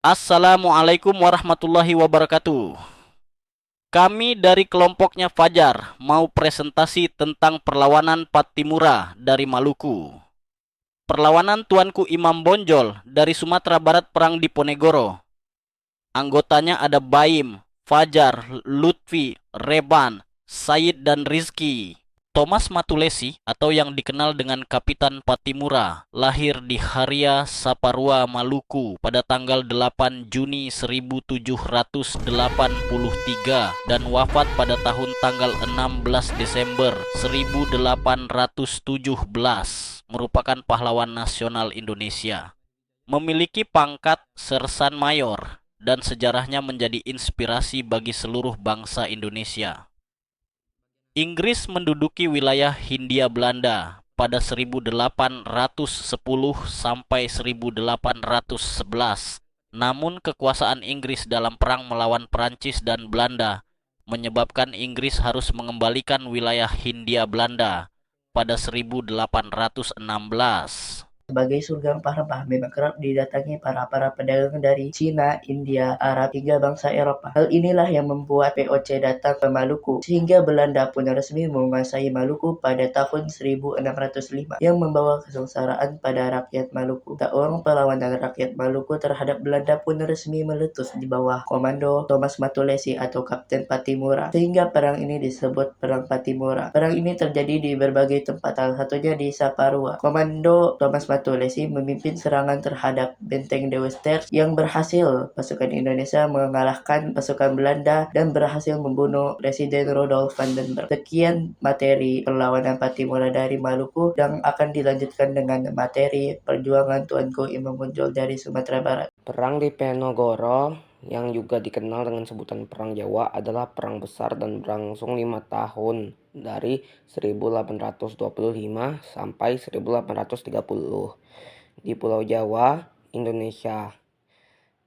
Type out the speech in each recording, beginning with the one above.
Assalamualaikum warahmatullahi wabarakatuh. Kami dari kelompoknya Fajar mau presentasi tentang perlawanan Pattimura dari Maluku. Perlawanan Tuanku Imam Bonjol dari Sumatera Barat perang di Ponegoro. Anggotanya ada Baim, Fajar, Lutfi, Reban, Said dan Rizky. Thomas Matulesi atau yang dikenal dengan Kapitan Pattimura lahir di Haria, Saparua, Maluku pada tanggal 8 Juni 1783 dan wafat pada tanggal 16 Desember 1817, merupakan pahlawan nasional Indonesia. Memiliki pangkat Sersan Mayor dan sejarahnya menjadi inspirasi bagi seluruh bangsa Indonesia. Inggris menduduki wilayah Hindia Belanda pada 1810 sampai 1811. Namun kekuasaan Inggris dalam perang melawan Perancis dan Belanda menyebabkan Inggris harus mengembalikan wilayah Hindia Belanda pada 1816. Sebagai surga rempah-rempah memang kerap didatangi para pedagang dari Cina, India, Arab, hingga bangsa Eropa. Hal inilah yang membuat VOC datang ke Maluku, sehingga Belanda pun resmi menguasai Maluku pada tahun 1605, yang membawa kesengsaraan pada rakyat Maluku. Seorang perlawanan rakyat Maluku terhadap Belanda pun resmi meletus di bawah komando Thomas Matulesi atau Kapten Pattimura, sehingga perang ini disebut Perang Pattimura. Perang ini terjadi di berbagai tempat, salah satunya di Saparua. Komando Thomas Matulesi memimpin serangan terhadap benteng Dewa Stairs yang berhasil pasukan Indonesia mengalahkan pasukan Belanda dan berhasil membunuh Presiden Rudolf Vandenberg. Sekian materi perlawanan Pattimura dari Maluku yang akan dilanjutkan dengan materi perjuangan Tuanku Imam Bonjol dari Sumatera Barat. Perang di Ponegoro, yang juga dikenal dengan sebutan Perang Jawa, adalah perang besar dan berlangsung 5 tahun dari 1825 sampai 1830 di Pulau Jawa, Indonesia.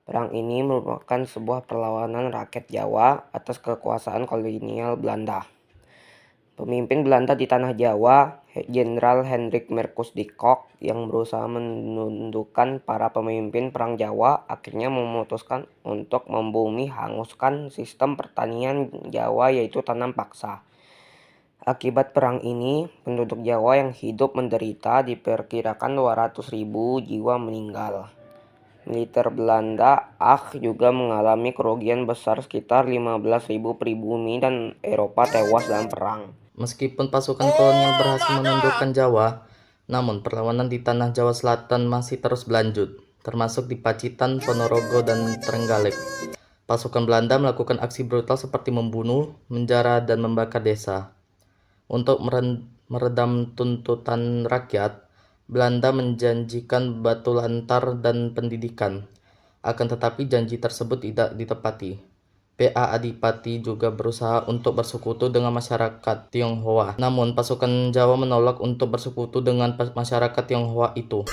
Perang ini merupakan sebuah perlawanan rakyat Jawa atas kekuasaan kolonial Belanda. Pemimpin Belanda di tanah Jawa, Jenderal Hendrik Marcus de Kock, yang berusaha menundukkan para pemimpin perang Jawa, akhirnya memutuskan untuk membumi hanguskan sistem pertanian Jawa, yaitu tanam paksa. Akibat perang ini, penduduk Jawa yang hidup menderita, diperkirakan 200.000 jiwa meninggal. Militer Belanda juga mengalami kerugian besar, sekitar 15.000 pribumi dan Eropa tewas dalam perang. Meskipun pasukan kolonial berhasil menundukkan Jawa, namun perlawanan di tanah Jawa Selatan masih terus berlanjut, termasuk di Pacitan, Ponorogo, dan Trenggalek. Pasukan Belanda melakukan aksi brutal seperti membunuh, menjara, dan membakar desa. Untuk meredam tuntutan rakyat, Belanda menjanjikan batu lantar dan pendidikan. Akan tetapi janji tersebut tidak ditepati. PA Adipati juga berusaha untuk bersekutu dengan masyarakat Tionghoa. Namun pasukan Jawa menolak untuk bersekutu dengan masyarakat Tionghoa itu.